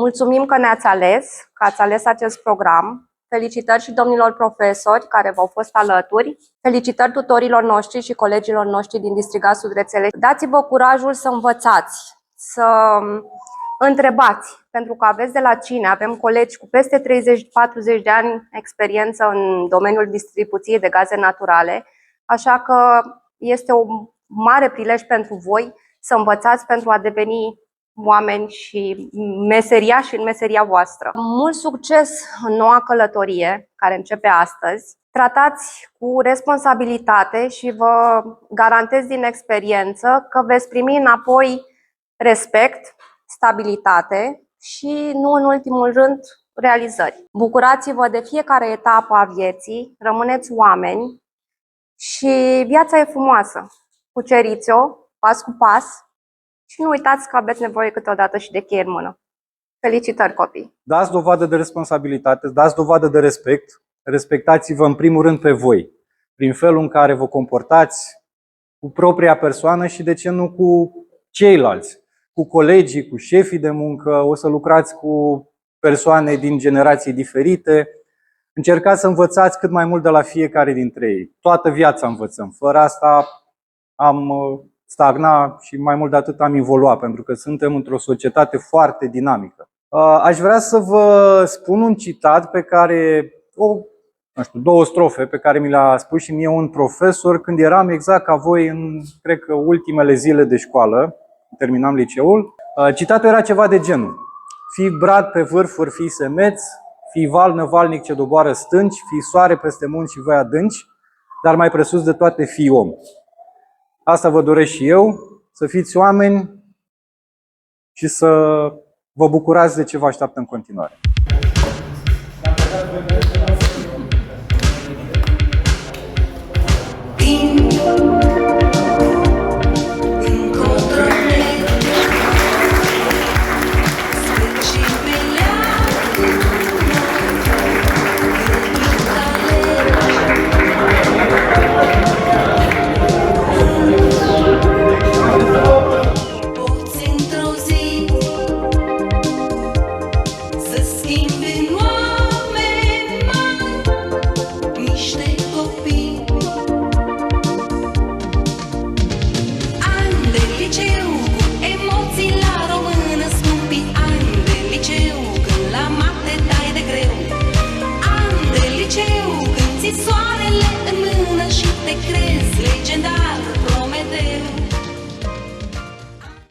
Mulțumim că ne-ați ales, că ați ales acest program. Felicitări și domnilor profesori care v-au fost alături. Felicitări tutorilor noștri și colegilor noștri din Distrigat Sud Rețele. Dați-vă curajul să învățați, să întrebați, pentru că aveți de la cine. Avem colegi cu peste 30-40 de ani experiență în domeniul distribuției de gaze naturale, așa că este un mare prilej pentru voi să învățați pentru a deveni oameni și meseriași în meseria voastră. Mult succes în noua călătorie care începe astăzi. Tratați cu responsabilitate și vă garantez din experiență că veți primi înapoi respect, stabilitate și, nu în ultimul rând, realizări. Bucurați-vă de fiecare etapă a vieții, rămâneți oameni și viața e frumoasă. Cuceriți-o pas cu pas și nu uitați că aveți nevoie câteodată și de cheie în mână. Felicitări, copii! Dați dovadă de responsabilitate, dați dovadă de respect, respectați-vă în primul rând pe voi, prin felul în care vă comportați cu propria persoană și, de ce nu, cu ceilalți, cu colegii, cu șefii de muncă. O să lucrați cu persoane din generații diferite. Încercați să învățați cât mai mult de la fiecare dintre ei. Toată viața învățăm. Fără asta am stagna și mai mult de atât am evoluat, pentru că suntem într-o societate foarte dinamică. Aș vrea să vă spun un citat pe care, două strofe pe care mi le-a spus și mie un profesor când eram exact ca voi în, cred că, ultimele zile de școală, terminam liceul. Citatul era ceva de genul: fii brad pe vârfuri, fii semeț, fii val năvalnic ce doboară stânci, fii soare peste munți și văi adânci, dar mai presus de toate fii om. Asta vă doresc și eu, să fiți oameni și să vă bucurați de ce vă așteaptă în continuare.